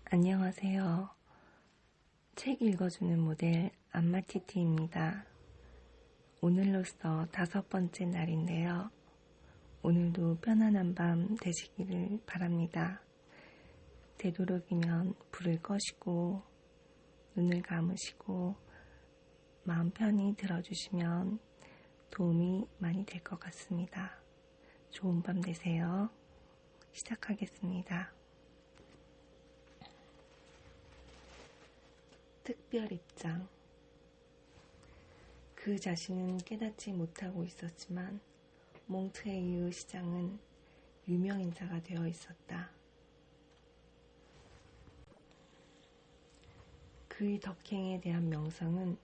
안녕하세요. 책 읽어주는 모델 안마티티입니다. 오늘로써 5번째 날인데요. 오늘도 편안한 밤 되시기를 바랍니다. 되도록이면 불을 꺼시고 눈을 감으시고 마음 편히 들어주시면 도움이 많이 될 것 같습니다. 좋은 밤 되세요. 시작하겠습니다. 특별 입장. 그 자신은 깨닫지 못하고 있었지만 몽트레이유 시장은 유명인사가 되어 있었다. 그의 덕행에 대한 명성은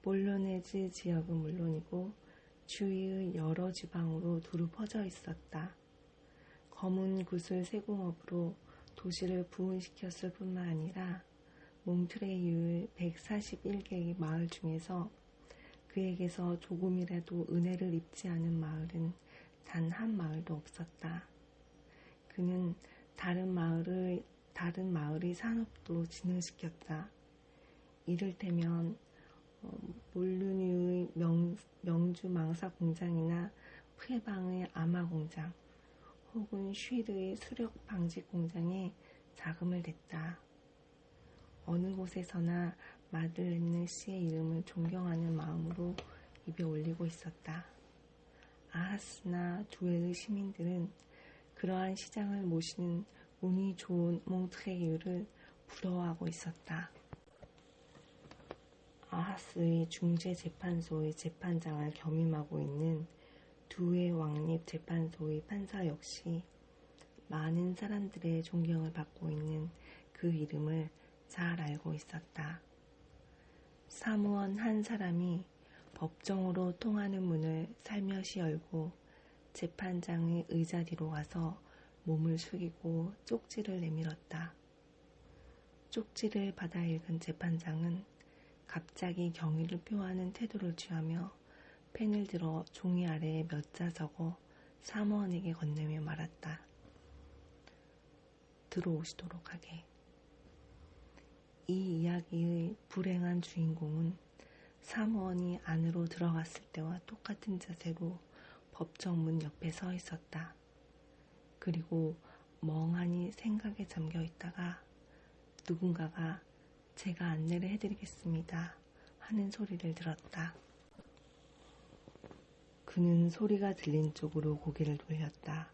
볼로네즈 지역은 물론이고 주위의 여러 지방으로 두루 퍼져 있었다. 검은 구슬 세공업으로 도시를 부흥시켰을 뿐만 아니라 몽트레이유의 141개의 마을 중에서 그에게서 조금이라도 은혜를 입지 않은 마을은 단 한 마을도 없었다. 그는 다른 마을의 산업도 진흥시켰다. 이를테면 몰루니의 명주 망사 공장이나 프에방의 아마 공장, 혹은 쉬르의 수력 방지 공장에 자금을 댔다. 어느 곳에서나 마들렌느 씨의 이름을 존경하는 마음으로 입에 올리고 있었다. 아하스나 두에의 시민들은 그러한 시장을 모시는 운이 좋은 몽트레이유를 부러워하고 있었다. 아하스의 중재재판소의 재판장을 겸임하고 있는 두에 왕립 재판소의 판사 역시 많은 사람들의 존경을 받고 있는 그 이름을 잘 알고 있었다. 사무원 한 사람이 법정으로 통하는 문을 살며시 열고 재판장의 의자 뒤로 가서 몸을 숙이고 쪽지를 내밀었다. 쪽지를 받아 읽은 재판장은 갑자기 경의를 표하는 태도를 취하며 펜을 들어 종이 아래에 몇 자 적어 사무원에게 건네며 말았다. 들어오시도록 하게. 이 이야기의 불행한 주인공은 사무원이 안으로 들어갔을 때와 똑같은 자세로 법정 문 옆에 서 있었다. 그리고 멍하니 생각에 잠겨 있다가 누군가가 제가 안내를 해드리겠습니다 하는 소리를 들었다. 그는 소리가 들린 쪽으로 고개를 돌렸다.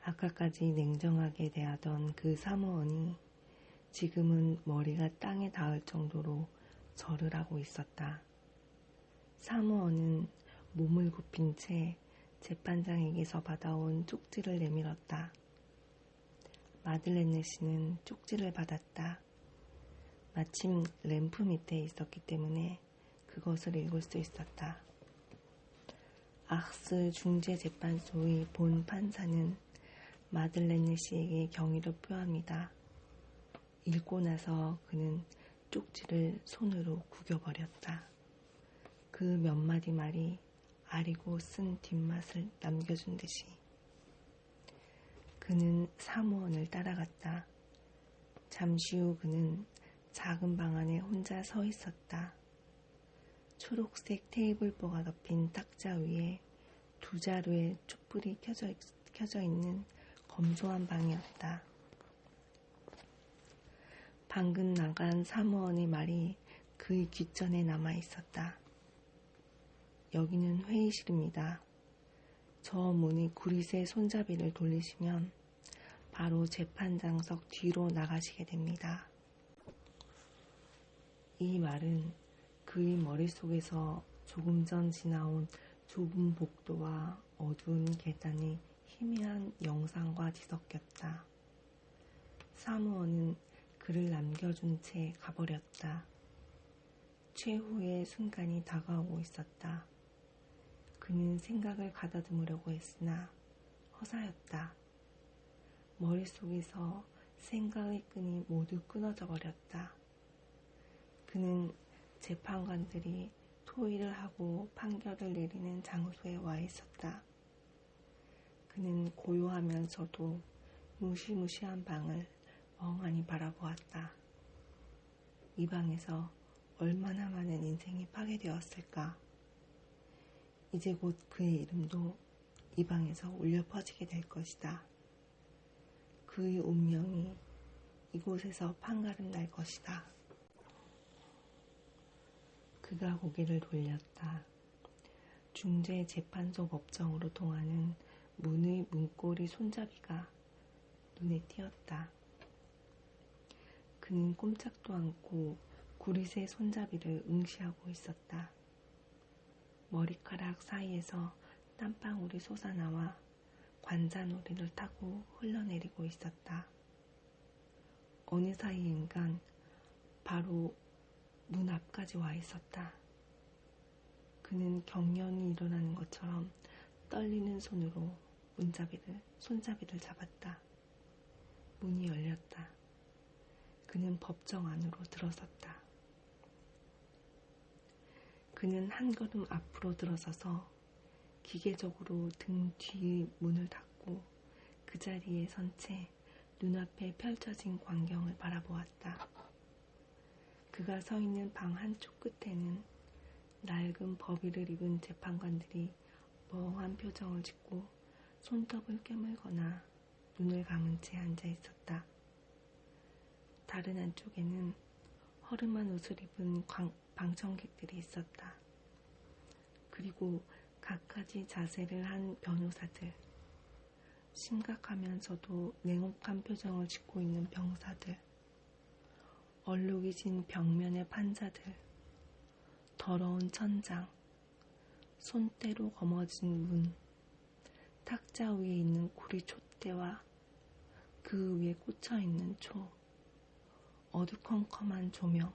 아까까지 냉정하게 대하던 그 사무원이 지금은 머리가 땅에 닿을 정도로 절을 하고 있었다. 사무원은 몸을 굽힌 채 재판장에게서 받아온 쪽지를 내밀었다. 마들렌느 씨는 쪽지를 받았다. 마침 램프 밑에 있었기 때문에 그것을 읽을 수 있었다. 악스 중재재판소의 본 판사는 마들렌느 씨에게 경의를 표합니다. 읽고 나서 그는 쪽지를 손으로 구겨버렸다. 그 몇 마디 말이 아리고 쓴 뒷맛을 남겨준 듯이. 그는 사무원을 따라갔다. 잠시 후 그는 작은 방 안에 혼자 서 있었다. 초록색 테이블보가 덮인 탁자 위에 2자루의 촛불이 켜져 있는 검소한 방이었다. 방금 나간 사무원의 말이 그의 귓전에 남아 있었다. 여기는 회의실입니다. 저 문의 구릿의 손잡이를 돌리시면 바로 재판장석 뒤로 나가시게 됩니다. 이 말은 그의 머릿속에서 조금 전 지나온 좁은 복도와 어두운 계단의 희미한 영상과 뒤섞였다. 사무원은 그를 남겨준 채 가버렸다. 최후의 순간이 다가오고 있었다. 그는 생각을 가다듬으려고 했으나 허사였다. 머릿속에서 생각의 끈이 모두 끊어져 버렸다. 그는 재판관들이 토의를 하고 판결을 내리는 장소에 와 있었다. 그는 고요하면서도 무시무시한 방을 멍하니 바라보았다. 이 방에서 얼마나 많은 인생이 파괴되었을까. 이제 곧 그의 이름도 이 방에서 울려 퍼지게 될 것이다. 그의 운명이 이곳에서 판가름 날 것이다. 그가 고개를 돌렸다. 중재재판소 법정으로 통하는 문의 문고리 손잡이가 눈에 띄었다. 그는 꼼짝도 않고 구릿의 손잡이를 응시하고 있었다. 머리카락 사이에서 땀방울이 솟아나와 관자놀이를 타고 흘러내리고 있었다. 어느 사이인간 바로 문 앞까지 와 있었다. 그는 경련이 일어나는 것처럼 떨리는 손으로 손잡이를 잡았다. 문이 열렸다. 그는 법정 안으로 들어섰다. 그는 한 걸음 앞으로 들어서서 기계적으로 등 뒤의 문을 닫고 그 자리에 선 채 눈앞에 펼쳐진 광경을 바라보았다. 그가 서 있는 방 한쪽 끝에는 낡은 법의를 입은 재판관들이 멍한 표정을 짓고 손톱을 깨물거나 눈을 감은 채 앉아 있었다. 다른 한쪽에는 허름한 옷을 입은 방청객들이 있었다. 그리고 갖가지 자세를 한 변호사들, 심각하면서도 냉혹한 표정을 짓고 있는 병사들, 얼룩이 진 벽면의 판자들, 더러운 천장, 손때로 거머쥔 문, 탁자 위에 있는 구리 촛대와 그 위에 꽂혀있는 초, 어두컴컴한 조명,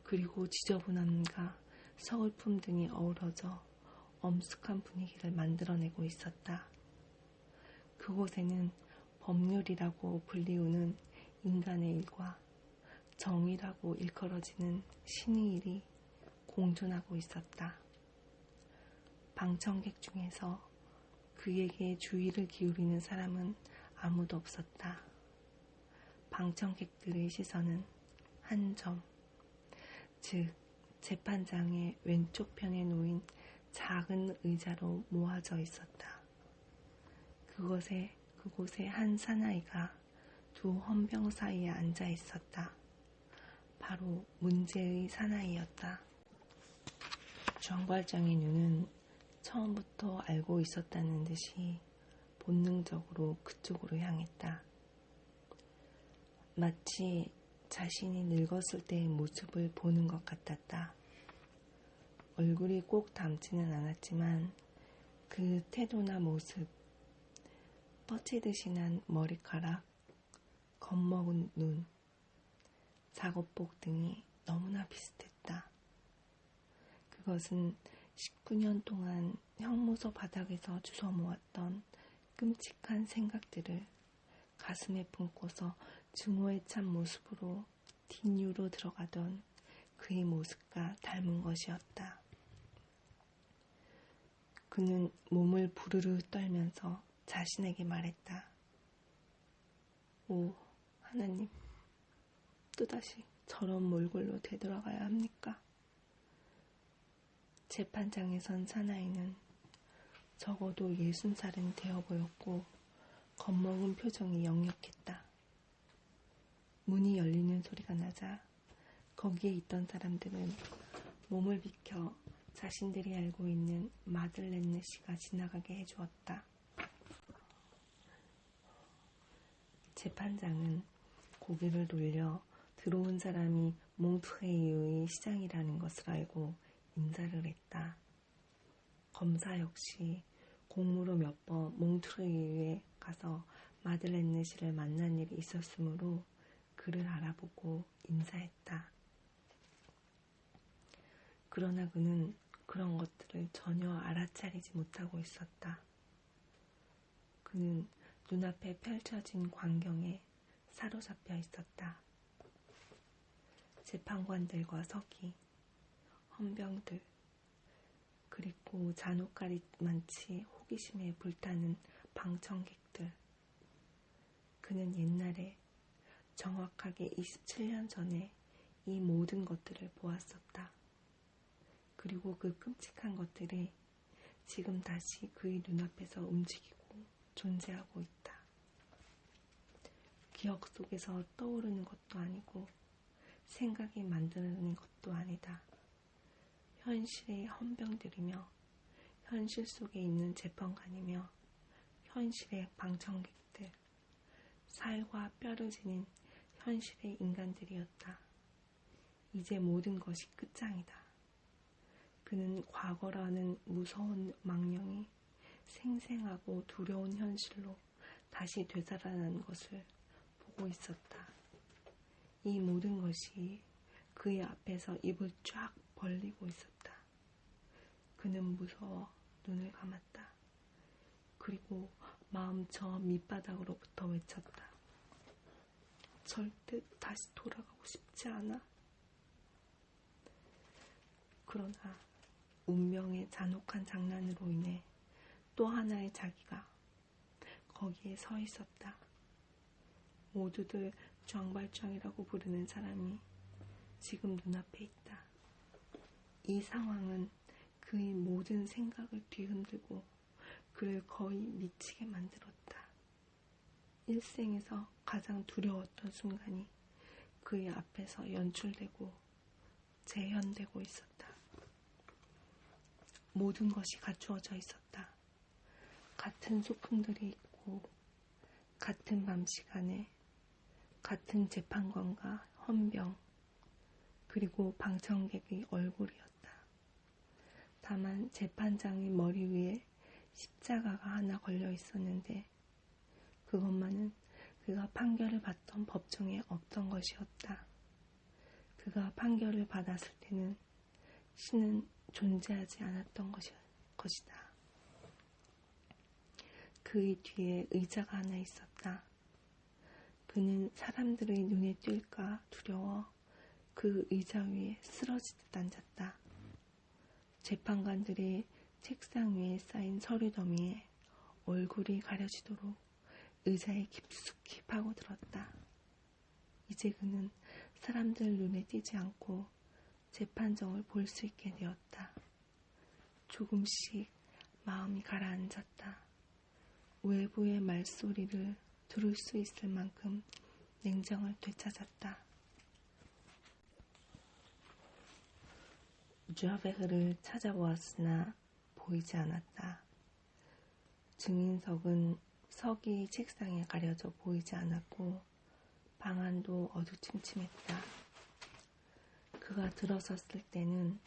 그리고 지저분함과 서글픔 등이 어우러져 엄숙한 분위기를 만들어내고 있었다. 그곳에는 법률이라고 불리우는 인간의 일과 정의라고 일컬어지는 신의 일이 공존하고 있었다. 방청객 중에서 그에게 주의를 기울이는 사람은 아무도 없었다. 방청객들의 시선은 한 점, 즉 재판장의 왼쪽 편에 놓인 작은 의자로 모아져 있었다. 그곳에 한 사나이가 두 헌병 사이에 앉아 있었다. 바로 문제의 사나이였다. 정발장의 눈은 처음부터 알고 있었다는 듯이 본능적으로 그쪽으로 향했다. 마치 자신이 늙었을 때의 모습을 보는 것 같았다. 얼굴이 꼭 닮지는 않았지만 그 태도나 모습, 뻗치듯이 난 머리카락, 겁먹은 눈, 작업복 등이 너무나 비슷했다. 그것은 19년 동안 형무소 바닥에서 주워 모았던 끔찍한 생각들을 가슴에 품고서 증오에 찬 모습으로 뒷유로 들어가던 그의 모습과 닮은 것이었다. 그는 몸을 부르르 떨면서 자신에게 말했다. 오, 하나님, 또다시 저런 몰골로 되돌아가야 합니까? 재판장에 선 사나이는 적어도 60살은 되어 보였고 겁먹은 표정이 역력했다. 문이 열리는 소리가 나자 거기에 있던 사람들은 몸을 비켜 자신들이 알고 있는 마들렌느 씨가 지나가게 해주었다. 재판장은 고개를 돌려 들어온 사람이 몽트레이의 시장이라는 것을 알고 인사를 했다. 검사 역시 공무로 몇 번 몽트레이에 가서 마들렌느 씨를 만난 일이 있었으므로 그를 알아보고 인사했다. 그러나 그는 그런 것들을 전혀 알아차리지 못하고 있었다. 그는 눈앞에 펼쳐진 광경에 사로잡혀 있었다. 재판관들과 서기, 헌병들, 그리고 잔혹가리만치 호기심에 불타는 방청객들. 그는 옛날에 정확하게 27년 전에 이 모든 것들을 보았었다. 그리고 그 끔찍한 것들이 지금 다시 그의 눈앞에서 움직이고 존재하고 있다. 기억 속에서 떠오르는 것도 아니고 생각이 만들어낸 것도 아니다. 현실의 헌병들이며 현실 속에 있는 재판관이며 현실의 방청객들, 살과 뼈를 지닌 현실의 인간들이었다. 이제 모든 것이 끝장이다. 그는 과거라는 무서운 망령이 생생하고 두려운 현실로 다시 되살아나는 것을 보고 있었다. 이 모든 것이 그의 앞에서 입을 쫙 벌리고 있었다. 그는 무서워 눈을 감았다. 그리고 마음 저 밑바닥으로부터 외쳤다. 절대 다시 돌아가고 싶지 않아. 그러나 운명의 잔혹한 장난으로 인해 또 하나의 자기가 거기에 서 있었다. 모두들 쩡발쩡이라고 부르는 사람이 지금 눈앞에 있다. 이 상황은 그의 모든 생각을 뒤흔들고 그를 거의 미치게 만들었다. 일생에서 가장 두려웠던 순간이 그의 앞에서 연출되고 재현되고 있었다. 모든 것이 갖추어져 있었다. 같은 소품들이 있고 같은 밤 시간에 같은 재판관과 헌병 그리고 방청객의 얼굴이었다. 다만 재판장의 머리 위에 십자가가 하나 걸려 있었는데 그것만은 그가 판결을 받던 법정에 없던 것이었다. 그가 판결을 받았을 때는 신은 존재하지 않았던 것이다. 그의 뒤에 의자가 하나 있었다. 그는 사람들의 눈에 띌까 두려워 그 의자 위에 쓰러지듯 앉았다. 재판관들의 책상 위에 쌓인 서류 더미에 얼굴이 가려지도록 의자에 깊숙이 파고들었다. 이제 그는 사람들 눈에 띄지 않고 재판정을 볼 수 있게 되었다. 조금씩 마음이 가라앉았다. 외부의 말소리를 들을 수 있을 만큼 냉정을 되찾았다. 쥐아베흐를 찾아보았으나 보이지 않았다. 증인석은 석이 책상에 가려져 보이지 않았고 방안도 어두침침했다. 그가 들어섰을 때는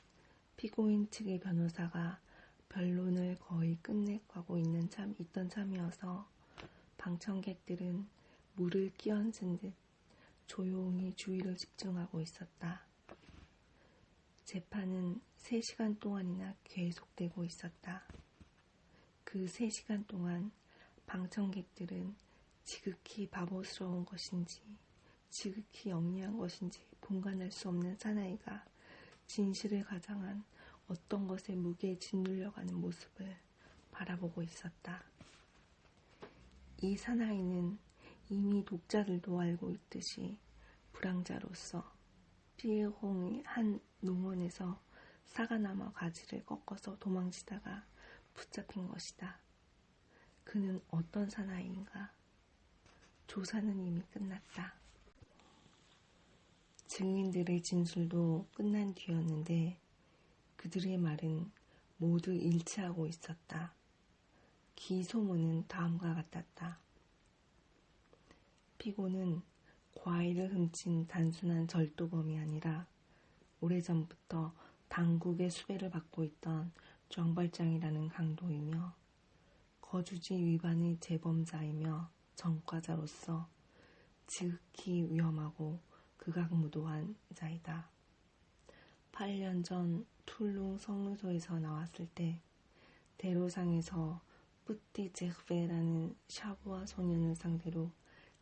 피고인 측의 변호사가 변론을 거의 끝내가고 있던 참이어서 방청객들은 물을 끼얹은 듯 조용히 주의를 집중하고 있었다. 재판은 3시간 동안이나 계속되고 있었다. 그 3시간 동안 방청객들은 지극히 바보스러운 것인지 지극히 영리한 것인지 분간할 수 없는 사나이가 진실을 가장한 어떤 것에 무게에 짓눌려가는 모습을 바라보고 있었다. 이 사나이는 이미 독자들도 알고 있듯이 불황자로서 피에홍의 한 농원에서 사과나무 가지를 꺾어서 도망치다가 붙잡힌 것이다. 그는 어떤 사나이인가? 조사는 이미 끝났다. 증인들의 진술도 끝난 뒤였는데 그들의 말은 모두 일치하고 있었다. 기소문은 다음과 같았다. 피고는 과일을 훔친 단순한 절도범이 아니라 오래전부터 당국의 수배를 받고 있던 쩡발장이라는 강도이며 거주지 위반의 재범자이며 전과자로서 지극히 위험하고 극악무도한 자이다. 8년 전 툴룽 성노소에서 나왔을 때 대로상에서 뿌띠제흐베라는 샤브와 소년을 상대로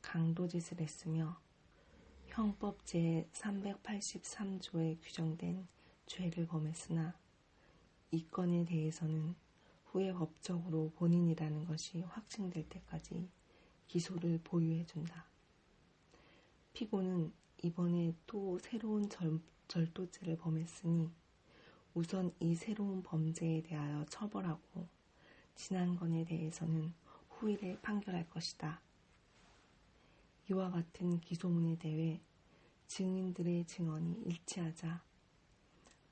강도짓을 했으며 형법 제383조에 규정된 죄를 범했으나 이 건에 대해서는 후에 법적으로 본인이라는 것이 확증될 때까지 기소를 보유해준다. 피고는 이번에 또 새로운 절도죄를 범했으니 우선 이 새로운 범죄에 대하여 처벌하고 지난 건에 대해서는 후일에 판결할 것이다. 이와 같은 기소문에 대해 증인들의 증언이 일치하자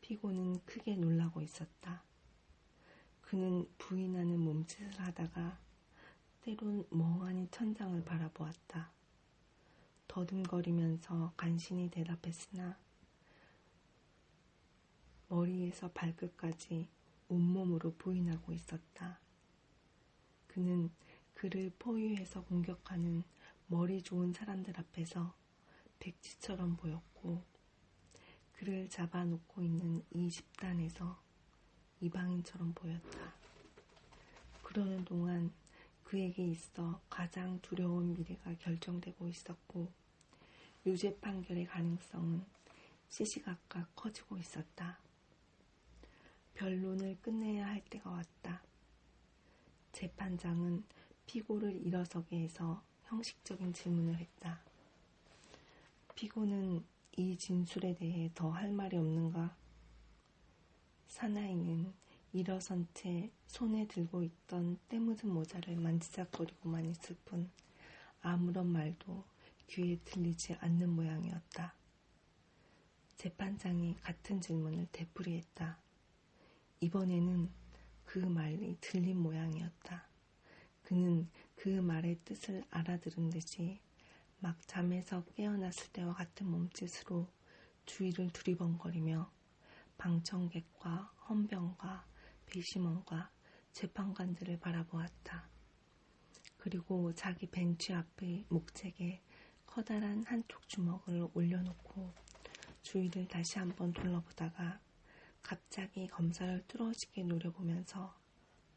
피고는 크게 놀라고 있었다. 그는 부인하는 몸짓을 하다가 때론 멍하니 천장을 바라보았다. 더듬거리면서 간신히 대답했으나 머리에서 발끝까지 온몸으로 부인하고 있었다. 그는 그를 포위해서 공격하는 머리 좋은 사람들 앞에서 백지처럼 보였고 그를 잡아놓고 있는 이 집단에서 이방인처럼 보였다. 그러는 동안 그에게 있어 가장 두려운 미래가 결정되고 있었고 유죄 판결의 가능성은 시시각각 커지고 있었다. 변론을 끝내야 할 때가 왔다. 재판장은 피고를 일어서게 해서 형식적인 질문을 했다. 피고는 이 진술에 대해 더 할 말이 없는가? 사나이는 일어선 채 손에 들고 있던 때 묻은 모자를 만지작거리고만 있을 뿐 아무런 말도 귀에 들리지 않는 모양이었다. 재판장이 같은 질문을 되풀이했다. 이번에는 그 말이 들린 모양이었다. 그는 그 말의 뜻을 알아들은 듯이 막 잠에서 깨어났을 때와 같은 몸짓으로 주위를 두리번거리며 방청객과 헌병과 배심원과 재판관들을 바라보았다. 그리고 자기 벤치 앞의 목책에 커다란 한쪽 주먹을 올려놓고 주위를 다시 한번 둘러보다가 갑자기 검사를 뚫어지게 노려보면서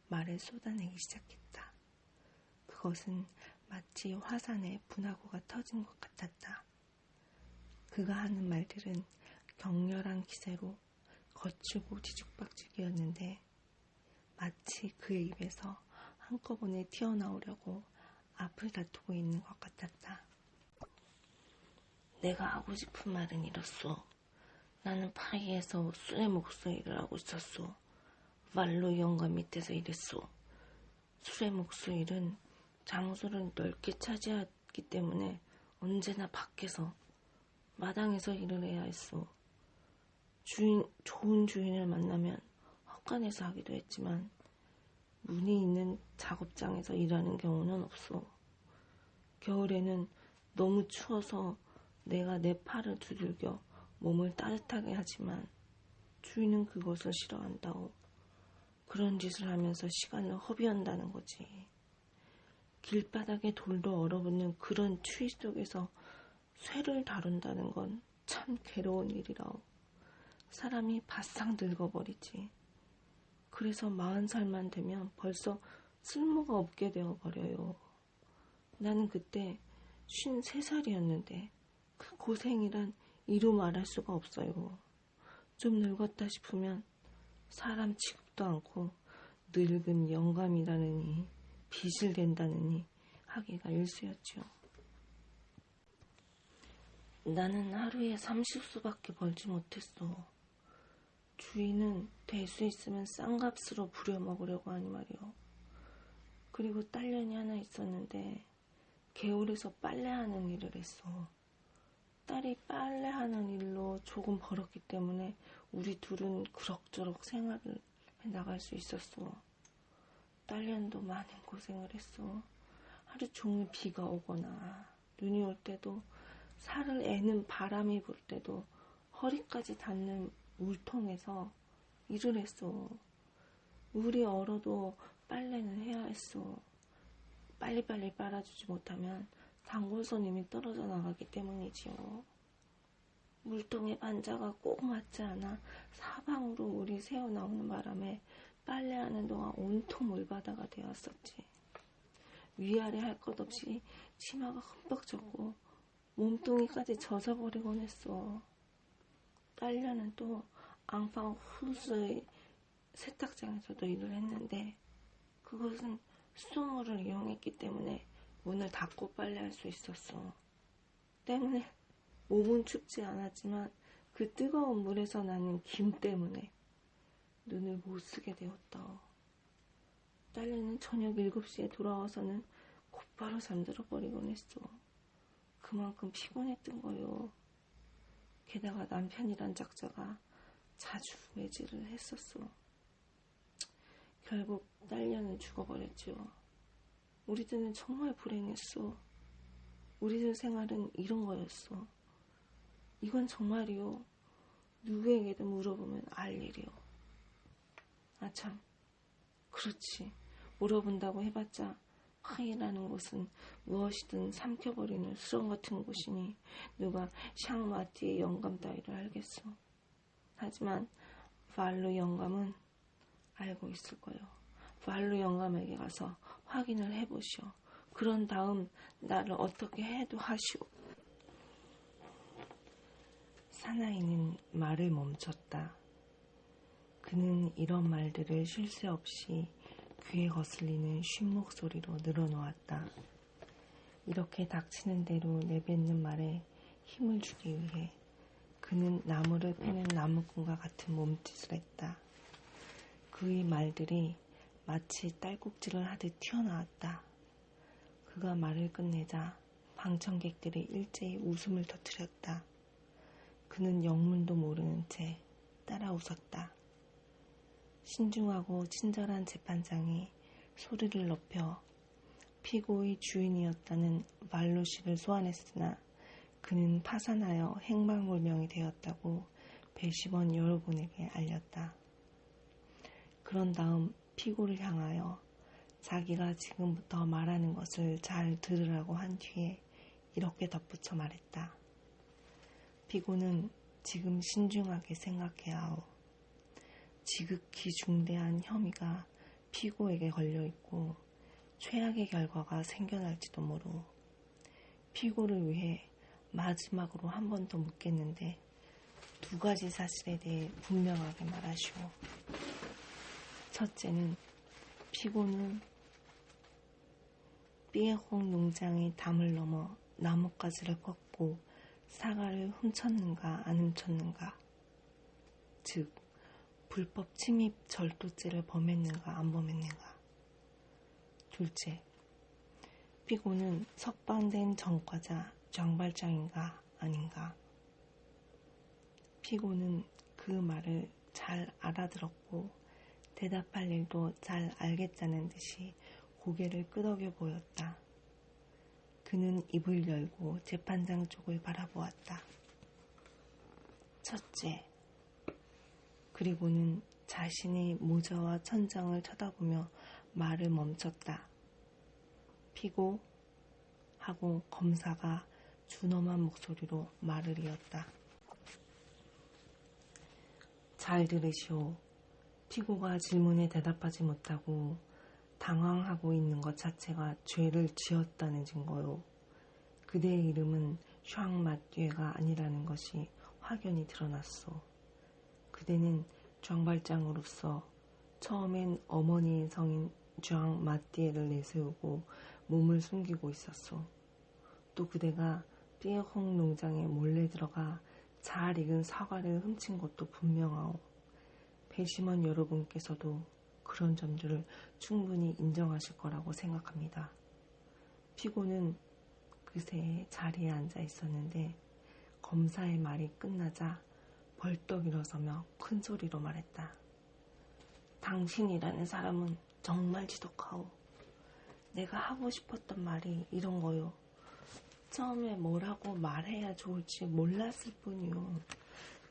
말을 쏟아내기 시작했다. 그것은 마치 화산에 분화구가 터진 것 같았다. 그가 하는 말들은 격렬한 기세로 거칠고 뒤죽박죽이었는데 마치 그의 입에서 한꺼번에 튀어나오려고 앞을 다투고 있는 것 같았다. 내가 하고 싶은 말은 이렇소. 나는 파리에서 술의 목소리를 하고 있었소. 말로 영감 밑에서 일했소. 술의 목소리는 장소를 넓게 차지하기 때문에 언제나 밖에서 마당에서 일을 해야 했소. 좋은 주인을 만나면 헛간에서 하기도 했지만 문이 있는 작업장에서 일하는 경우는 없소. 겨울에는 너무 추워서 내가 내 팔을 두들겨 몸을 따뜻하게 하지만 주인은 그것을 싫어한다오. 그런 짓을 하면서 시간을 허비한다는 거지. 길바닥에 돌도 얼어붙는 그런 추위 속에서 쇠를 다룬다는 건 참 괴로운 일이라오. 사람이 바싹 늙어버리지. 그래서 40살만 되면 벌써 쓸모가 없게 되어버려요. 나는 그때 53살이었는데 그 고생이란 이루 말할 수가 없어요. 좀 늙었다 싶으면 사람 취급도 않고 늙은 영감이라느니 빚을 댄다느니 하기가 일쑤였지요. 나는 하루에 30수밖에 벌지 못했어. 주인은 될 수 있으면 싼 값으로 부려먹으려고 하니 말이오. 그리고 딸년이 하나 있었는데 개울에서 빨래하는 일을 했어. 딸이 빨래하는 일로 조금 벌었기 때문에 우리 둘은 그럭저럭 생활을 해나갈 수 있었어. 딸년도 많은 고생을 했어. 하루 종일 비가 오거나 눈이 올 때도 살을 애는 바람이 불 때도 허리까지 닿는 물통에서 일을 했어. 물이 얼어도 빨래는 해야 했어. 빨리빨리 빨아주지 못하면 단골 손님이 떨어져 나가기 때문이지요. 물통에 반자가 꼭 맞지 않아 사방으로 물이 새어나오는 바람에 빨래하는 동안 온통 물바다가 되었었지. 위아래 할 것 없이 치마가 흠뻑 젖고 몸뚱이까지 젖어버리곤 했어. 딸려는 또 앙팡 후스의 세탁장에서도 일을 했는데 그것은 수돗물을 이용했기 때문에 문을 닫고 빨래할 수 있었어. 때문에 몸은 춥지 않았지만 그 뜨거운 물에서 나는 김 때문에 눈을 못 쓰게 되었다. 딸내는 저녁 7시에 돌아와서는 곧바로 잠들어 버리곤 했어. 그만큼 피곤했던 거요. 게다가 남편이란 작자가 자주 외질을 했었어. 결국 딸녀는 죽어버렸죠. 우리들은 정말 불행했어. 우리들 생활은 이런 거였어. 이건 정말이요. 누구에게도 물어보면 알 일이요. 아참, 그렇지. 물어본다고 해봤자 화이라는 곳은 무엇이든 삼켜버리는 수렁 같은 곳이니 누가 샹마티의 영감 따위를 알겠어. 하지만 발루 영감은 알고 있을 거예요. 발루 영감에게 가서 확인을 해보시오. 그런 다음 나를 어떻게 해도 하시오. 사나이는 말을 멈췄다. 그는 이런 말들을 쉴 새 없이 귀에 거슬리는 쉰 목소리로 늘어놓았다. 이렇게 닥치는 대로 내뱉는 말에 힘을 주기 위해 그는 나무를 패는 나무꾼과 같은 몸짓을 했다. 그의 말들이 마치 딸꾹질을 하듯 튀어나왔다. 그가 말을 끝내자 방청객들이 일제히 웃음을 터뜨렸다. 그는 영문도 모르는 채 따라 웃었다. 신중하고 친절한 재판장이 소리를 높여 피고의 주인이었다는 말로 씨를 소환했으나 그는 파산하여 행방불명이 되었다고 배심원 여러분에게 알렸다. 그런 다음 피고를 향하여 자기가 지금부터 말하는 것을 잘 들으라고 한 뒤에 이렇게 덧붙여 말했다. 피고는 지금 신중하게 생각해야 하오. 지극히 중대한 혐의가 피고에게 걸려있고 최악의 결과가 생겨날지도 모르오. 피고를 위해 마지막으로 한 번 더 묻겠는데 2가지 사실에 대해 분명하게 말하시오. 첫째는 피고는 삐에홍 농장의 담을 넘어 나뭇가지를 꺾고 사과를 훔쳤는가 안 훔쳤는가, 즉 불법 침입 절도죄를 범했는가 안 범했는가. 둘째, 피고는 석방된 전과자 장발장인가 아닌가. 피고는 그 말을 잘 알아들었고 대답할 일도 잘 알겠다는 듯이 고개를 끄덕여 보였다. 그는 입을 열고 재판장 쪽을 바라보았다. 첫째, 그리고는 자신의 모자와 천장을 쳐다보며 말을 멈췄다. 피고 하고 검사가 준엄한 목소리로 말을 이었다. 잘 들으시오. 피고가 질문에 대답하지 못하고 당황하고 있는 것 자체가 죄를 지었다는 증거요. 그대의 이름은 샹 마띠에가 아니라는 것이 확연히 드러났소. 그대는 장발장으로서 처음엔 어머니의 성인 장 마띠에를 내세우고 몸을 숨기고 있었소. 또 그대가 삐에홍 농장에 몰래 들어가 잘 익은 사과를 훔친 것도 분명하오. 배심원 여러분께서도 그런 점들을 충분히 인정하실 거라고 생각합니다. 피고는 그새 자리에 앉아 있었는데 검사의 말이 끝나자 벌떡 일어서며 큰 소리로 말했다. 당신이라는 사람은 정말 지독하오. 내가 하고 싶었던 말이 이런 거요. 처음에 뭐라고 말해야 좋을지 몰랐을 뿐이요.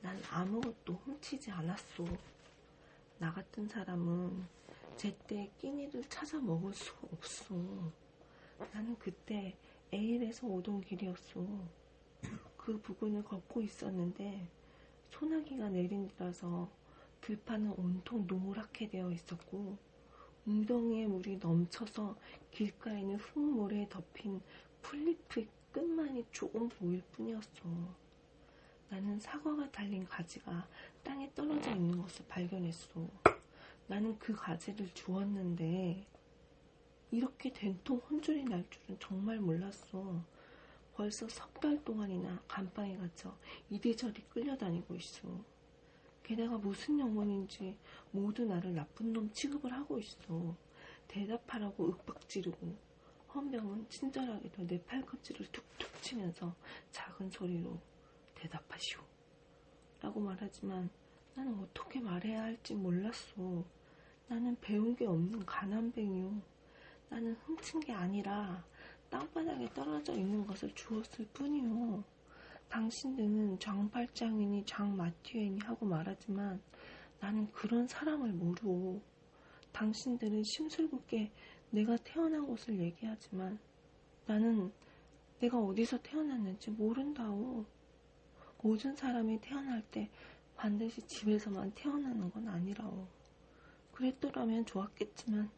난 아무것도 훔치지 않았소. 나 같은 사람은 제때 끼니를 찾아 먹을 수 없소. 나는 그때 에일에서 오던 길이었소. 그 부근을 걷고 있었는데 소나기가 내린 뒤라서 들판은 온통 노랗게 되어 있었고 웅덩이에 물이 넘쳐서 길가에는 흙모래에 덮인 풀잎의 끝만이 조금 보일 뿐이었어. 나는 사과가 달린 가지가 땅에 떨어져 있는 것을 발견했어. 나는 그 가지를 주웠는데 이렇게 된통 혼쭐이 날 줄은 정말 몰랐어. 벌써 석 달 동안이나 감방에 갇혀 이리저리 끌려다니고 있어. 걔네가 무슨 영혼인지 모두 나를 나쁜 놈 취급을 하고 있어. 대답하라고 윽박지르고 헌병은 친절하게도 내 팔꿈치를 툭툭 치면서 작은 소리로 대답하시오 라고 말하지만 나는 어떻게 말해야 할지 몰랐어. 나는 배운 게 없는 가난뱅이요. 나는 훔친 게 아니라 땅바닥에 떨어져 있는 것을 주었을 뿐이요. 당신들은 장발장이니 장마티에니 하고 말하지만 나는 그런 사람을 모르오. 당신들은 심술궂게 내가 태어난 곳을 얘기하지만 나는 내가 어디서 태어났는지 모른다오. 모든 사람이 태어날 때 반드시 집에서만 태어나는 건 아니라오. 그랬더라면 좋았겠지만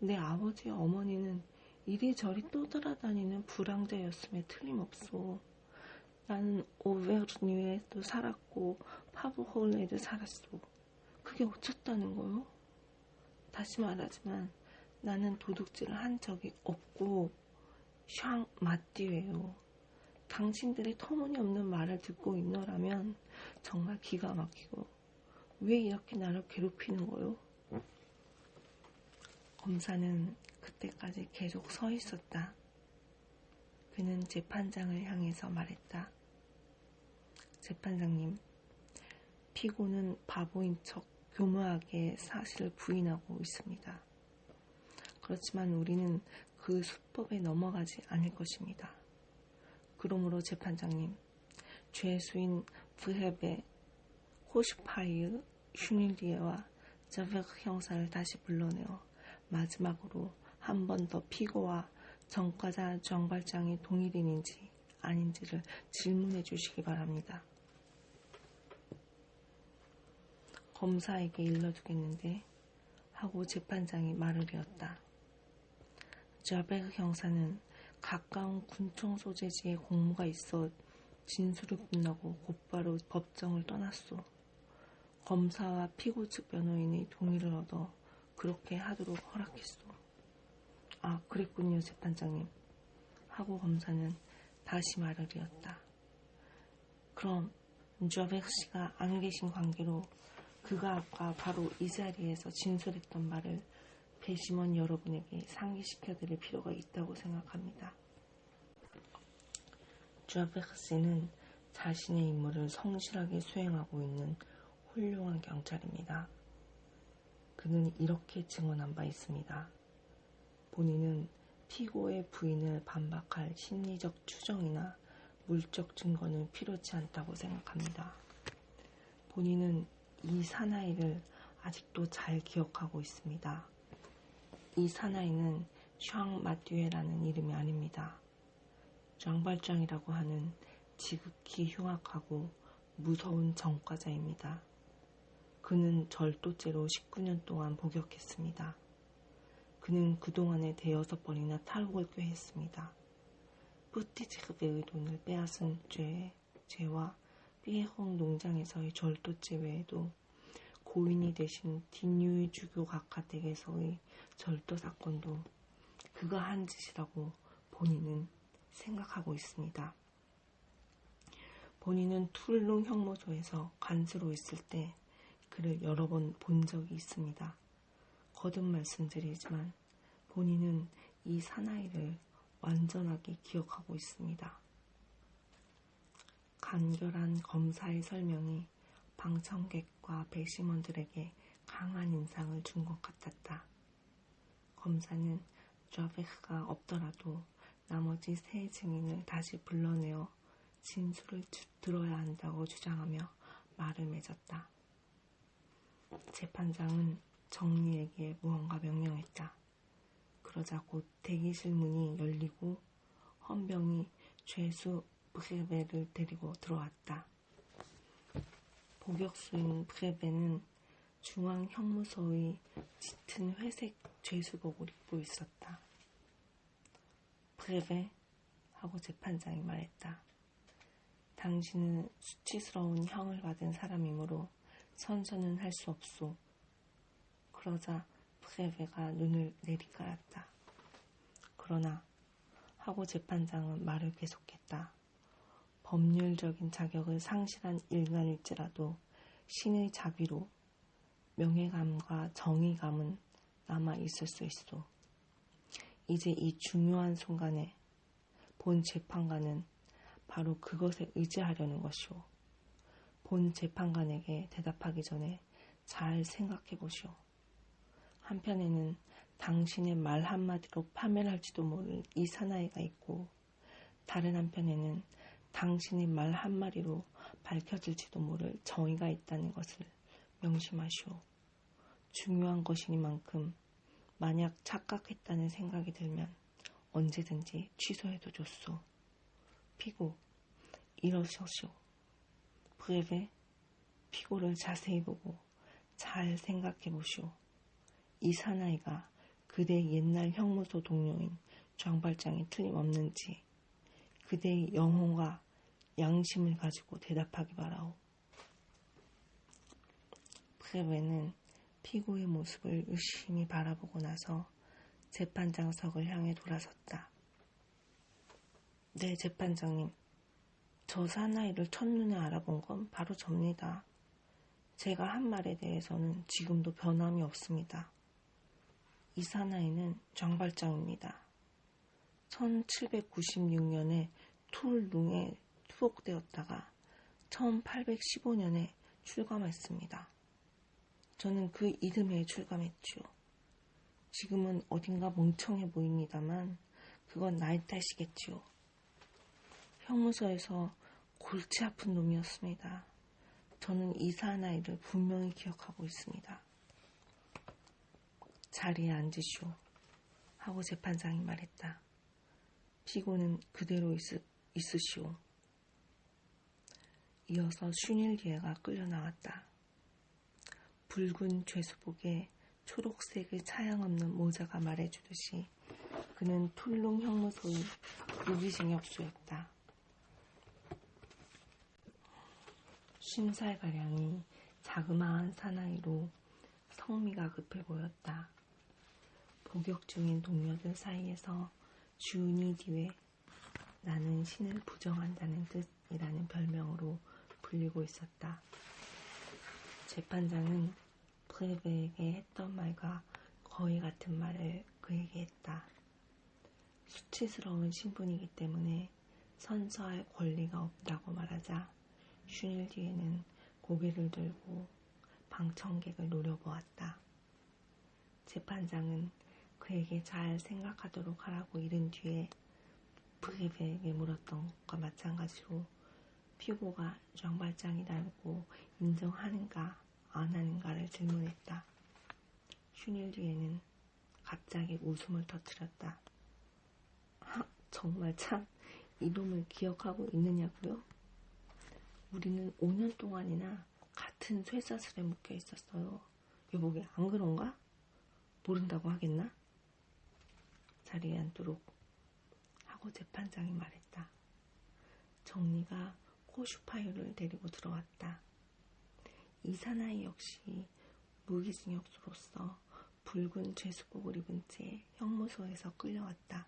내 아버지와 어머니는 이리저리 떠돌아다니는 불황자였음에 틀림없소. 나는 오베르니에도 살았고 파브홀레도 살았소. 그게 어쩌다는 거요? 다시 말하지만 나는 도둑질을 한 적이 없고 샹 마띠예요. 당신들이 터무니없는 말을 듣고 있노라면 정말 기가 막히고 왜 이렇게 나를 괴롭히는 거요? 검사는 그때까지 계속 서 있었다. 그는 재판장을 향해서 말했다. 재판장님, 피고는 바보인 척 교묘하게 사실을 부인하고 있습니다. 그렇지만 우리는 그 수법에 넘어가지 않을 것입니다. 그러므로 재판장님, 죄수인 브헤베, 호슈파이르, 슈닐리에와 자베르 형사를 다시 불러내어 마지막으로 한 번 더 피고와 전과자 정발장이 동일인인지 아닌지를 질문해 주시기 바랍니다. 검사에게 일러주겠는데 하고 재판장이 말을 이었다. 자베르 형사는 가까운 군청 소재지에 공무가 있어 진술을 끝나고 곧바로 법정을 떠났소. 검사와 피고 측 변호인이 동의를 얻어 그렇게 하도록 허락했소. 아, 그랬군요, 재판장님. 하고 검사는 다시 말을 이었다. 그럼 자베르 씨가 안 계신 관계로 그가 아까 바로 이 자리에서 진술했던 말을 배심원 여러분에게 상기시켜드릴 필요가 있다고 생각합니다. 자베르 씨는 자신의 임무를 성실하게 수행하고 있는 훌륭한 경찰입니다. 그는 이렇게 증언한 바 있습니다. 본인은 피고의 부인을 반박할 심리적 추정이나 물적 증거는 필요치 않다고 생각합니다. 본인은 이 사나이를 아직도 잘 기억하고 있습니다. 이 사나이는 샹 마띠에라는 이름이 아닙니다. 장발장이라고 하는 지극히 흉악하고 무서운 전과자입니다. 그는 절도죄로 19년 동안 복역했습니다. 그는 그동안에 대여섯 번이나 탈옥을 꾀했습니다. 뿌티치흐베의 돈을 빼앗은 죄와 삐에홍 농장에서의 절도죄 외에도 고인이 되신 디뉴이 주교 각하 댁에서의 절도 사건도 그가 한 짓이라고 본인은 생각하고 있습니다. 본인은 툴룽 형무소에서 간수로 있을 때 그를 여러 번 본 적이 있습니다. 거듭 말씀드리지만 본인은 이 사나이를 완전하게 기억하고 있습니다. 간결한 검사의 설명이 방청객과 배심원들에게 강한 인상을 준 것 같았다. 검사는 자베르가 없더라도 나머지 세 증인을 다시 불러내어 진술을 들어야 한다고 주장하며 말을 맺었다. 재판장은 정리에게 무언가 명령했다. 그러자 곧 대기실 문이 열리고 헌병이 죄수 브헤베를 데리고 들어왔다. 복역수인 브헤베는 중앙형무소의 짙은 회색 죄수복을 입고 있었다. 브헤베 하고 재판장이 말했다. 당신은 수치스러운 형을 받은 사람이므로 선서는 할 수 없소. 그러자 브헤베가 눈을 내리깔았다. 그러나 하고 재판장은 말을 계속했다. 법률적인 자격을 상실한 일간일지라도 신의 자비로 명예감과 정의감은 남아 있을 수 있어. 이제 이 중요한 순간에 본 재판관은 바로 그것에 의지하려는 것이오. 본 재판관에게 대답하기 전에 잘 생각해 보시오. 한편에는 당신의 말 한마디로 파멸할지도 모를 이 사나이가 있고, 다른 한편에는 당신의 말 한마디로 밝혀질지도 모를 정의가 있다는 것을 명심하시오. 중요한 것이니만큼 만약 착각했다는 생각이 들면 언제든지 취소해도 좋소. 피고, 일어서시오. 브레베, 피고를 자세히 보고 잘 생각해 보시오. 이 사나이가 그대의 옛날 형무소 동료인 장발장이 틀림없는지 그대의 영혼과 양심을 가지고 대답하기 바라오. 브레베는 피고의 모습을 유심히 바라보고 나서 재판장석을 향해 돌아섰다. 네, 재판장님. 저 사나이를 첫눈에 알아본 건 바로 접니다. 제가 한 말에 대해서는 지금도 변함이 없습니다. 이 사나이는 장발장입니다. 1796년에 툴룽에 투옥되었다가 1815년에 출감했습니다. 저는 그 이듬해에 출감했죠. 지금은 어딘가 멍청해 보입니다만 그건 나의 탓이겠지요. 형무소에서 골치 아픈 놈이었습니다. 저는 이 사나이를 분명히 기억하고 있습니다. 자리에 앉으시오. 하고 재판장이 말했다. 피고는 그대로 있으시오. 이어서 슈닐리에가 끌려 나왔다. 붉은 죄수복에 초록색의 차양 없는 모자가 말해주듯이 그는 툴룽 형무소의 무기징역수였다. 50살가량이 자그마한 사나이로 성미가 급해 보였다. 복역 중인 동료들 사이에서 주니디웨, 나는 신을 부정한다는 뜻이라는 별명으로 불리고 있었다. 재판장은 브레베에게 했던 말과 거의 같은 말을 그에게 했다. 수치스러운 신분이기 때문에 선서할 권리가 없다고 말하자 슈닐디에는 고개를 들고 방청객을 노려보았다. 재판장은 그에게 잘 생각하도록 하라고 이른 뒤에 브레베에게 물었던 것과 마찬가지로 피고가 장발장이라고 인정하는가 안 하는가를 질문했다. 슈닐디에는 갑자기 웃음을 터뜨렸다. 정말 참 이놈을 기억하고 있느냐고요? 우리는 5년 동안이나 같은 쇠사슬에 묶여 있었어요. 여보게 안 그런가? 모른다고 하겠나? 자리에 앉도록 하고 재판장이 말했다. 정리가 코슈파이를 데리고 들어왔다. 이 사나이 역시 무기징역수로서 붉은 죄수복을 입은 채 형무소에서 끌려왔다.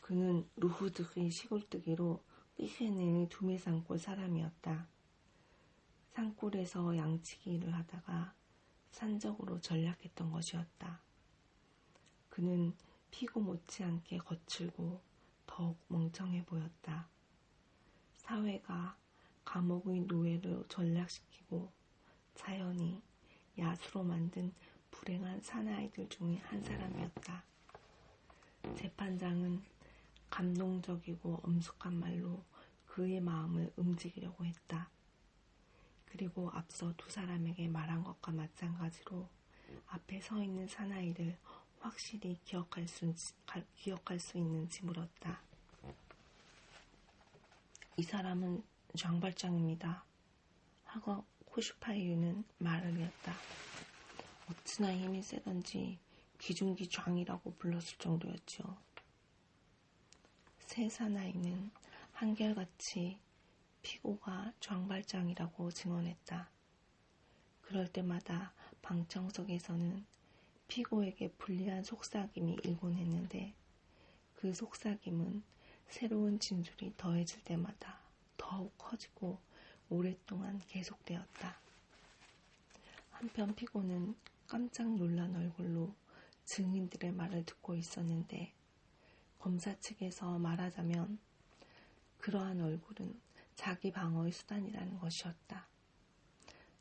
그는 루후드의 시골뜨기로 삐헤네의 두메산골 사람이었다. 산골에서 양치기 일을 하다가 산적으로 전락했던 것이었다. 그는 피고 못지않게 거칠고 더욱 멍청해 보였다. 사회가 감옥의 노예로 전락시키고 자연히 야수로 만든 불행한 사나이들 중의 한 사람이었다. 재판장은 감동적이고 엄숙한 말로 그의 마음을 움직이려고 했다. 그리고 앞서 두 사람에게 말한 것과 마찬가지로 앞에 서 있는 사나이를 확실히 기억할 수 있는지 물었다. 이 사람은 장발장입니다. 하고 코슈파이유는 말을 이었다. 어찌나 힘이 세던지 기중기 장이라고 불렀을 정도였지요. 세 사나이는 한결같이 피고가 장발장이라고 증언했다. 그럴 때마다 방청석에서는 피고에게 불리한 속삭임이 일곤 했는데 그 속삭임은 새로운 진술이 더해질 때마다 더욱 커지고 오랫동안 계속되었다. 한편 피고는 깜짝 놀란 얼굴로 증인들의 말을 듣고 있었는데 검사 측에서 말하자면 그러한 얼굴은 자기 방어의 수단이라는 것이었다.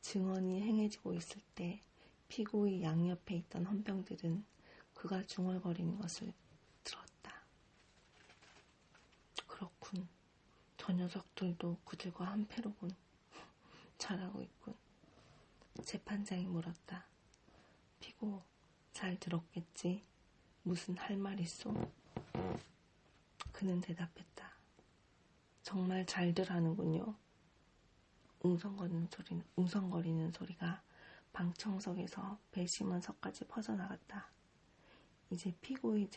증언이 행해지고 있을 때 피고의 양옆에 있던 헌병들은 그가 중얼거리는 것을 들었다. 그렇군. 저 녀석들도 그들과 한패로군. 잘하고 있군. 재판장이 물었다. 피고, 잘 들었겠지? 무슨 할 말 있소? 그는 대답했다. 정말 잘들 하는군요. 웅성거리는 소리가 방청석에서 배심원석까지 퍼져나갔다. 이제 피고의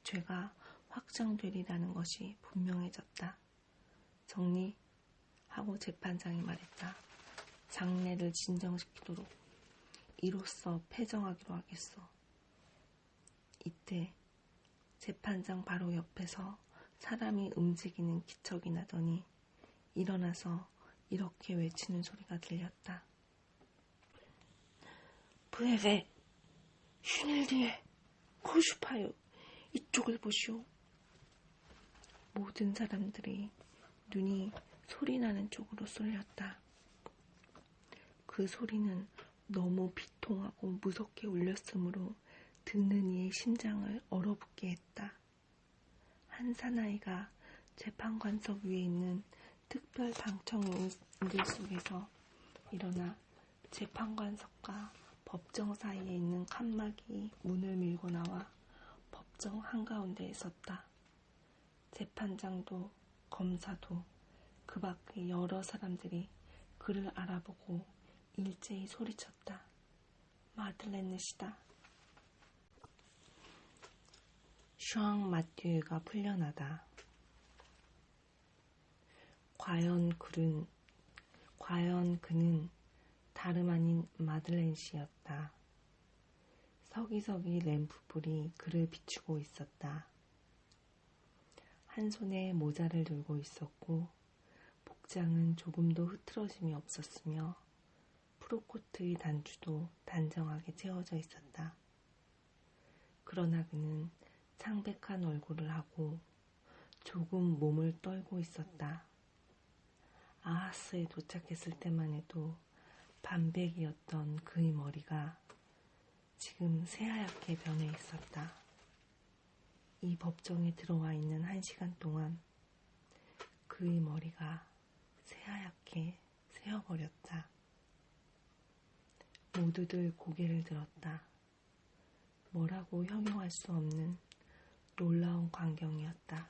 죄가 확정되리라는 것이 분명해졌다. 정리하고 재판장이 말했다. 장례를 진정시키도록 이로써 패정하기로 하겠소. 이때 재판장 바로 옆에서 사람이 움직이는 기척이 나더니 일어나서 이렇게 외치는 소리가 들렸다. 브레베, 슈넬디에, 코슈파요, 이쪽을 보시오. 모든 사람들이 눈이 소리나는 쪽으로 쏠렸다. 그 소리는 너무 비통하고 무섭게 울렸으므로 듣는 이의 심장을 얼어붙게 했다. 한 사나이가 재판관석 위에 있는 특별 방청인들 속에서 일어나 재판관석과 법정 사이에 있는 칸막이 문을 밀고 나와 법정 한가운데에 섰다. 재판장도 검사도 그 밖의 여러 사람들이 그를 알아보고 일제히 소리쳤다. 마들렌느시다. 슈앙 마튜가 풀려나다. 과연 그는 다름 아닌 마들렌 씨였다. 서기서기 램프불이 그를 비추고 있었다. 한 손에 모자를 들고 있었고 복장은 조금도 흐트러짐이 없었으며 프로코트의 단추도 단정하게 채워져 있었다. 그러나 그는 창백한 얼굴을 하고 조금 몸을 떨고 있었다. 아하스에 도착했을 때만 해도 반백이었던 그의 머리가 지금 새하얗게 변해 있었다. 이 법정에 들어와 있는 1시간 동안 그의 머리가 새하얗게 새어버렸다. 모두들 고개를 들었다. 뭐라고 형용할 수 없는 놀라운 광경이었다.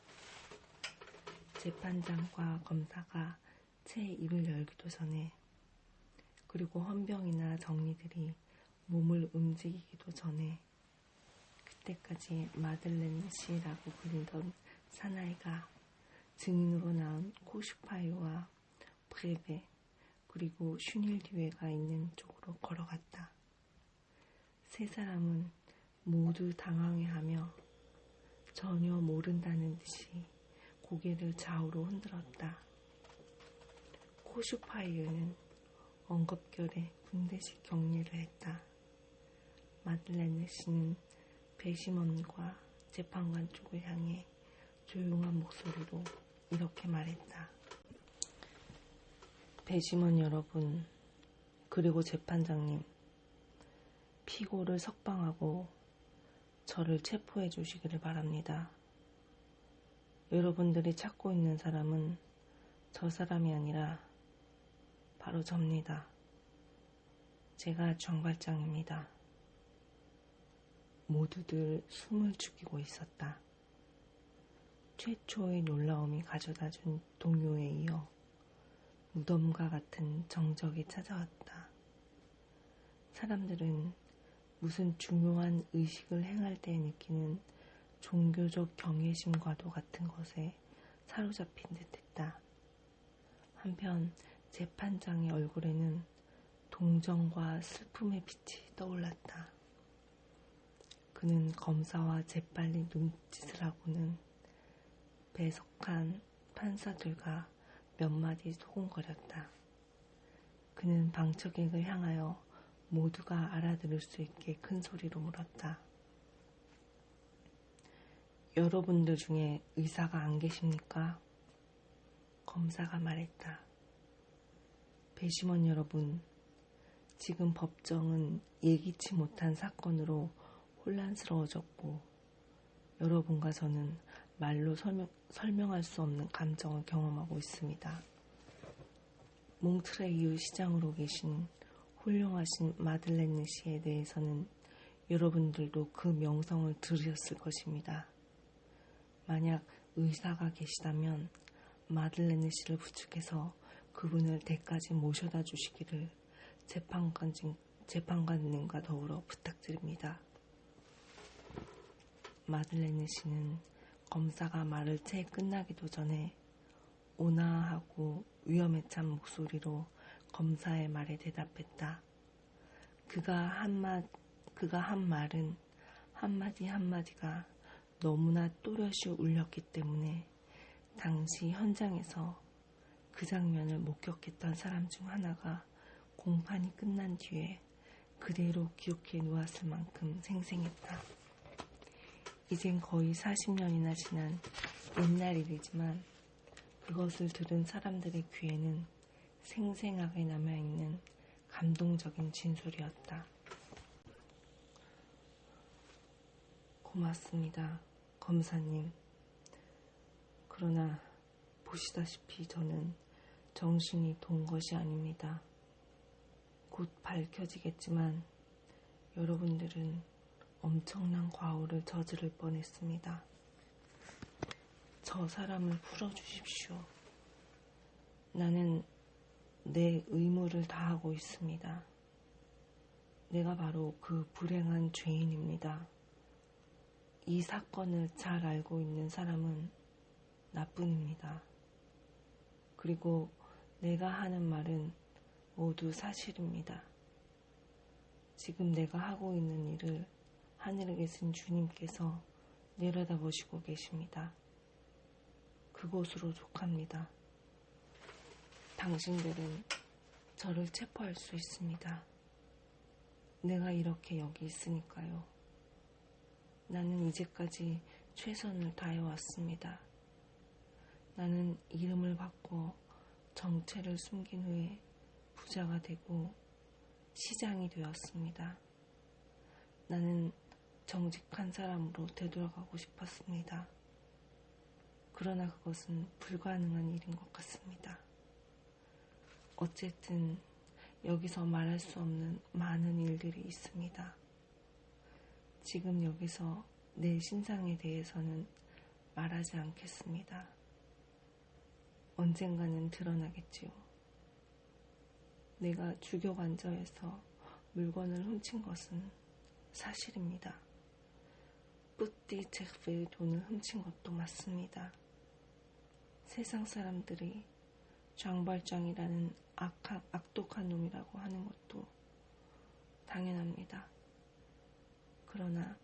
재판장과 검사가 채 입을 열기도 전에, 그리고 헌병이나 정리들이 몸을 움직이기도 전에 그때까지 마들렌 씨라고 불리던 사나이가 증인으로 나온 코슈파이와 브레베 그리고 슈닐디웨가 있는 쪽으로 걸어갔다. 세 사람은 모두 당황해하며 전혀 모른다는 듯이 고개를 좌우로 흔들었다. 코슈파이어는 엉겁결에 군대식 격리를 했다. 마들렌느 씨는 배심원과 재판관 쪽을 향해 조용한 목소리로 이렇게 말했다. 배심원 여러분, 그리고 재판장님, 피고를 석방하고 저를 체포해 주시기를 바랍니다. 여러분들이 찾고 있는 사람은 저 사람이 아니라 바로 접니다. 제가 정발장입니다. 모두들 숨을 죽이고 있었다. 최초의 놀라움이 가져다준 동요에 이어 무덤과 같은 정적이 찾아왔다. 사람들은 무슨 중요한 의식을 행할 때 느끼는 종교적 경외심과도 같은 것에 사로잡힌 듯했다. 한편 재판장의 얼굴에는 동정과 슬픔의 빛이 떠올랐다. 그는 검사와 재빨리 눈짓을 하고는 배석한 판사들과 몇 마디 소곤거렸다. 그는 방청객을 향하여 모두가 알아들을 수 있게 큰 소리로 물었다. 여러분들 중에 의사가 안 계십니까? 검사가 말했다. 배심원 여러분, 지금 법정은 예기치 못한 사건으로 혼란스러워졌고 여러분과 저는 말로 설명할 수 없는 감정을 경험하고 있습니다. 몽트레이유 시장으로 계신 훌륭하신 마들렌느 씨에 대해서는 여러분들도 그 명성을 들으셨을 것입니다. 만약 의사가 계시다면 마들렌느 씨를 부축해서 그분을 댁까지 모셔다 주시기를 재판관님과 더불어 부탁드립니다. 마들렌느 씨는 검사가 말을 채 끝나기도 전에 온화하고 위험에 찬 목소리로 검사의 말에 대답했다. 그가 한 말은 한마디 한마디가 너무나 또렷이 울렸기 때문에 당시 현장에서 그 장면을 목격했던 사람 중 하나가 공판이 끝난 뒤에 그대로 기억해 놓았을 만큼 생생했다. 이젠 거의 40년이나 지난 옛날 일이지만 그것을 들은 사람들의 귀에는 생생하게 남아있는 감동적인 진술이었다. 고맙습니다, 검사님. 그러나 보시다시피 저는 정신이 돈 것이 아닙니다. 곧 밝혀지겠지만 여러분들은 엄청난 과오를 저지를 뻔했습니다. 저 사람을 풀어주십시오. 나는 내 의무를 다하고 있습니다. 내가 바로 그 불행한 죄인입니다. 이 사건을 잘 알고 있는 사람은 나뿐입니다. 그리고 내가 하는 말은 모두 사실입니다. 지금 내가 하고 있는 일을 하늘에 계신 주님께서 내려다보시고 계십니다. 그곳으로 족합니다. 당신들은 저를 체포할 수 있습니다. 내가 이렇게 여기 있으니까요. 나는 이제까지 최선을 다해왔습니다. 나는 이름을 바꿔 정체를 숨긴 후에 부자가 되고 시장이 되었습니다. 나는 정직한 사람으로 되돌아가고 싶었습니다. 그러나 그것은 불가능한 일인 것 같습니다. 어쨌든 여기서 말할 수 없는 많은 일들이 있습니다. 지금 여기서 내 신상에 대해서는 말하지 않겠습니다. 언젠가는 드러나겠지요. 내가 주교관저에서 물건을 훔친 것은 사실입니다. 뿌띠 체크의 돈을 훔친 것도 맞습니다. 세상 사람들이 장발장이라는 악독한 놈이라고 하는 것도 당연합니다. 그러나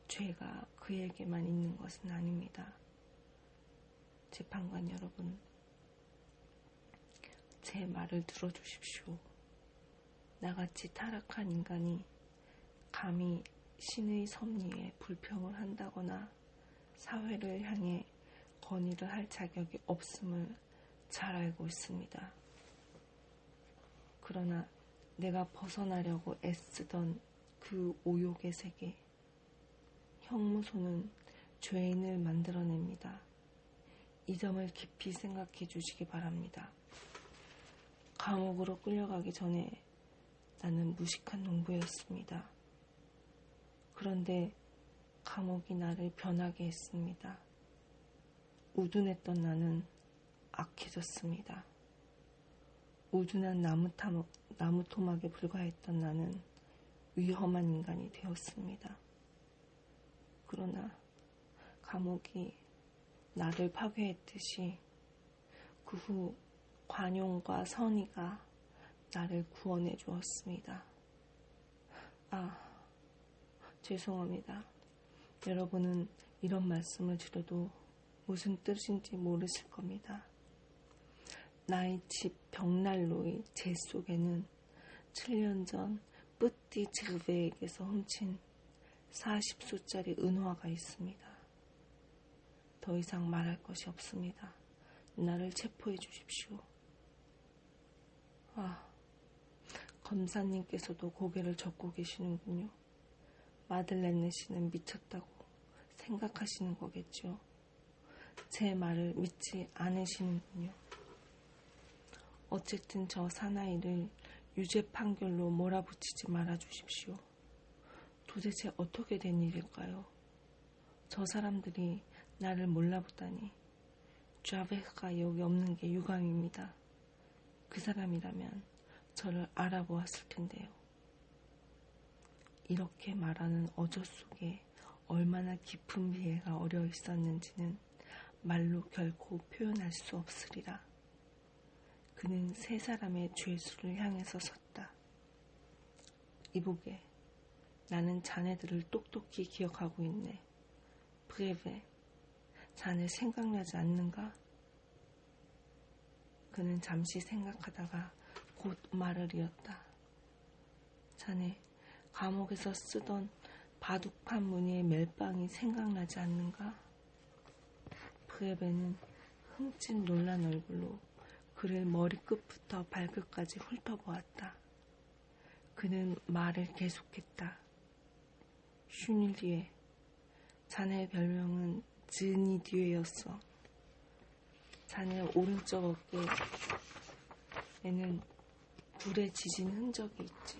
죄가 그에게만 있는 것은 아닙니다. 재판관 여러분, 제 말을 들어주십시오. 나같이 타락한 인간이 감히 신의 섭리에 불평을 한다거나 사회를 향해 건의를 할 자격이 없음을 잘 알고 있습니다. 그러나 내가 벗어나려고 애쓰던 그 오욕의 세계, 형무소는 죄인을 만들어냅니다. 이 점을 깊이 생각해 주시기 바랍니다. 감옥으로 끌려가기 전에 나는 무식한 농부였습니다. 그런데 감옥이 나를 변하게 했습니다. 우둔했던 나는 악해졌습니다. 우둔한 나무 토막에 불과했던 나는 위험한 인간이 되었습니다. 그러나 감옥이 나를 파괴했듯이 그 후 관용과 선의가 나를 구원해 주었습니다. 죄송합니다. 여러분은 이런 말씀을 드려도 무슨 뜻인지 모르실 겁니다. 나의 집 벽난로의 재 속에는 7년 전 뿌띠 즈베에게서 훔친 40수짜리 은화가 있습니다. 더 이상 말할 것이 없습니다. 나를 체포해 주십시오. 검사님께서도 고개를 젓고 계시는군요. 마들렌느 씨는 미쳤다고 생각하시는 거겠죠. 제 말을 믿지 않으시는군요. 어쨌든 저 사나이를 유죄 판결로 몰아붙이지 말아주십시오. 도대체 어떻게 된 일일까요? 저 사람들이 나를 몰라보다니. 좌베가 여기 없는 게 유감입니다. 그 사람이라면 저를 알아보았을 텐데요. 이렇게 말하는 어조 속에 얼마나 깊은 비애가 어려 있었는지는 말로 결코 표현할 수 없으리라. 그는 세 사람의 죄수를 향해서 섰다. 이보게, 나는 자네들을 똑똑히 기억하고 있네. 브레베, 자네 생각나지 않는가? 그는 잠시 생각하다가 곧 말을 이었다. 자네, 감옥에서 쓰던 바둑판 무늬의 멜빵이 생각나지 않는가? 브레베는 흠칫 놀란 얼굴로 그를 머리끝부터 발끝까지 훑어보았다. 그는 말을 계속했다. 슈닐리에, 자네의 별명은 즈니디에였어. 자네 오른쪽 어깨에는 불에 지진 흔적이 있지.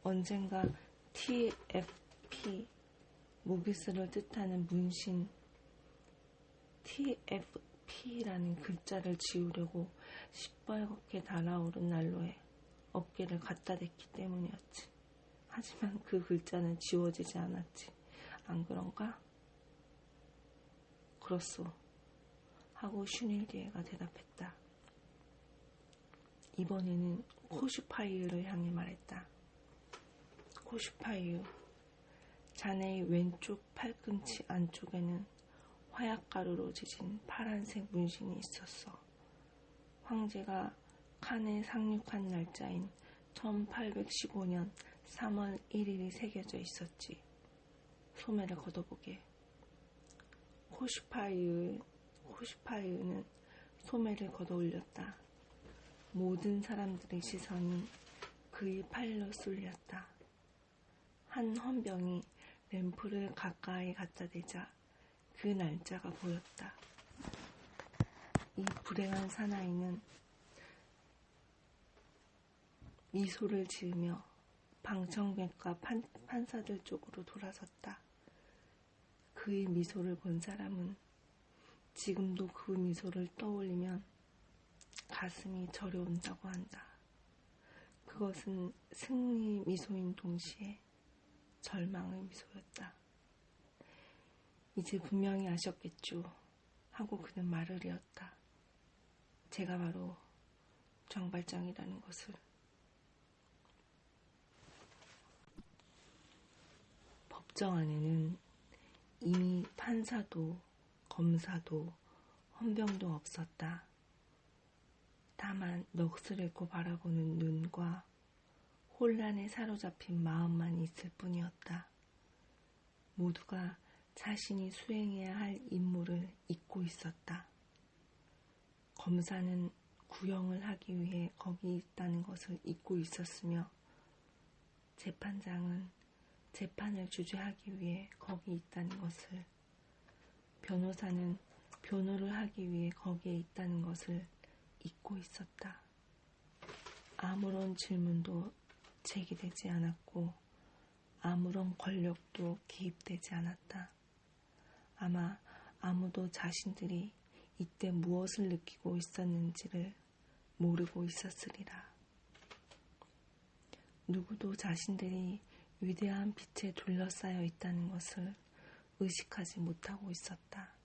언젠가 TFP, 모비스를 뜻하는 문신 TFP라는 글자를 지우려고 시뻘겋게 달아오른 난로에 어깨를 갖다 댔기 때문이었지. 하지만 그 글자는 지워지지 않았지. 안 그런가? 그렇소. 하고 슈닐리에가 대답했다. 이번에는 코슈파이유를 향해 말했다. 코슈파이유, 자네의 왼쪽 팔꿈치 안쪽에는 화약가루로 지진 파란색 문신이 있었어. 황제가 칸에 상륙한 날짜인 1815년 3월 1일이 새겨져 있었지. 소매를 걷어보게. 코슈파이유는 소매를 걷어 올렸다. 모든 사람들의 시선이 그의 팔로 쏠렸다. 한 헌병이 램프를 가까이 갖다 대자 그 날짜가 보였다. 이 불행한 사나이는 미소를 지으며 방청객과 판사들 쪽으로 돌아섰다. 그의 미소를 본 사람은 지금도 그 미소를 떠올리면 가슴이 저려온다고 한다. 그것은 승리의 미소인 동시에 절망의 미소였다. 이제 분명히 아셨겠죠. 하고 그는 말을 이었다. 제가 바로 정발장이라는 것을. 법정 안에는 이미 판사도 검사도 헌병도 없었다. 다만 넋을 잃고 바라보는 눈과 혼란에 사로잡힌 마음만 있을 뿐이었다. 모두가 자신이 수행해야 할 임무를 잊고 있었다. 검사는 구형을 하기 위해 거기 있다는 것을 잊고 있었으며 재판장은 재판을 주재하기 위해 거기 있다는 것을, 변호사는 변호를 하기 위해 거기에 있다는 것을 잊고 있었다. 아무런 질문도 제기되지 않았고 아무런 권력도 개입되지 않았다. 아마 아무도 자신들이 이때 무엇을 느끼고 있었는지를 모르고 있었으리라. 누구도 자신들이 위대한 빛에 둘러싸여 있다는 것을 의식하지 못하고 있었다.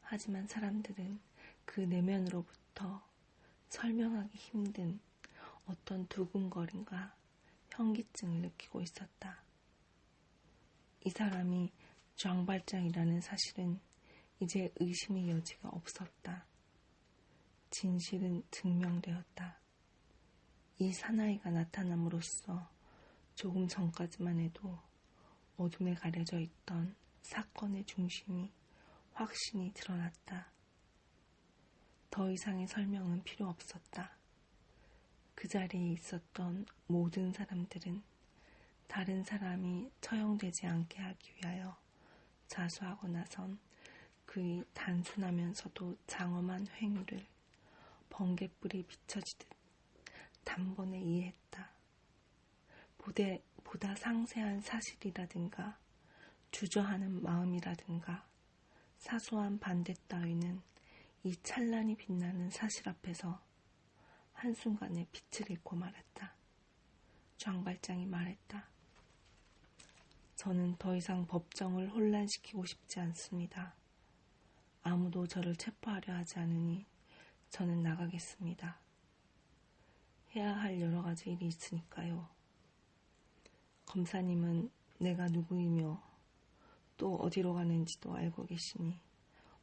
하지만 사람들은 그 내면으로부터 설명하기 힘든 어떤 두근거림과 현기증을 느끼고 있었다. 이 사람이 장발장이라는 사실은 이제 의심의 여지가 없었다. 진실은 증명되었다. 이 사나이가 나타남으로써 조금 전까지만 해도 어둠에 가려져 있던 사건의 중심이 확신이 드러났다. 더 이상의 설명은 필요 없었다. 그 자리에 있었던 모든 사람들은 다른 사람이 처형되지 않게 하기 위하여 자수하고 나선 그의 단순하면서도 장엄한 행위를 번갯불이 비춰지듯 단번에 이해했다. 보다 상세한 사실이라든가 주저하는 마음이라든가 사소한 반대 따위는 이 찬란히 빛나는 사실 앞에서 한순간에 빛을 잃고 말았다. 장발장이 말했다. 저는 더 이상 법정을 혼란시키고 싶지 않습니다. 아무도 저를 체포하려 하지 않으니 저는 나가겠습니다. 해야 할 여러 가지 일이 있으니까요. 검사님은 내가 누구이며 또 어디로 가는지도 알고 계시니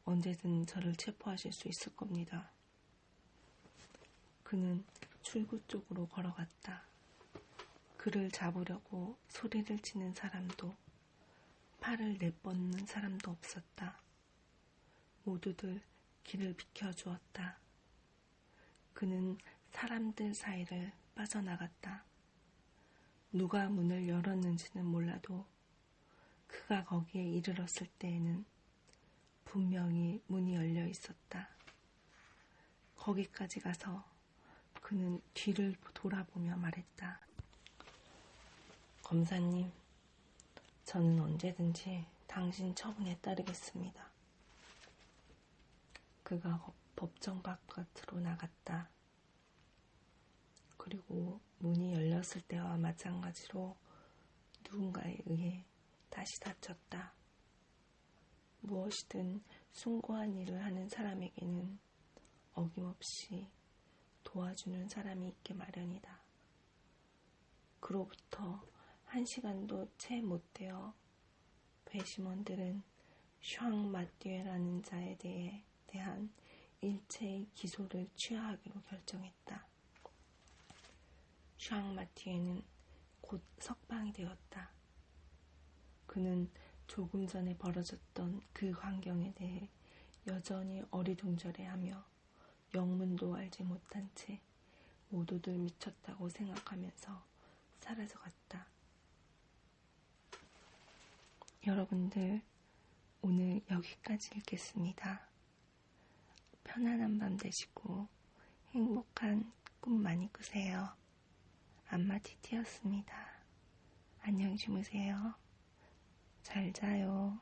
언제든 저를 체포하실 수 있을 겁니다. 그는 출구 쪽으로 걸어갔다. 그를 잡으려고 소리를 치는 사람도 팔을 내뻗는 사람도 없었다. 모두들 길을 비켜주었다. 그는 사람들 사이를 빠져나갔다. 누가 문을 열었는지는 몰라도 그가 거기에 이르렀을 때에는 분명히 문이 열려 있었다. 거기까지 가서 그는 뒤를 돌아보며 말했다. 검사님, 저는 언제든지 당신 처분에 따르겠습니다. 그가 법정 바깥으로 나갔다. 그리고 문이 열렸을 때와 마찬가지로 누군가에 의해 다시 닫혔다. 무엇이든 숭고한 일을 하는 사람에게는 어김없이 도와주는 사람이 있게 마련이다. 그로부터 1시간도 채 못되어 배심원들은 샹 마띠에라는 자에 대한 일체의 기소를 취하하기로 결정했다. 샹 마띠에는 곧 석방이 되었다. 그는 조금 전에 벌어졌던 그 광경에 대해 여전히 어리둥절해하며 영문도 알지 못한 채 모두들 미쳤다고 생각하면서 사라져갔다. 여러분들, 오늘 여기까지 읽겠습니다. 편안한 밤 되시고 행복한 꿈 많이 꾸세요. 안마티티였습니다. 안녕히 주무세요. 잘 자요.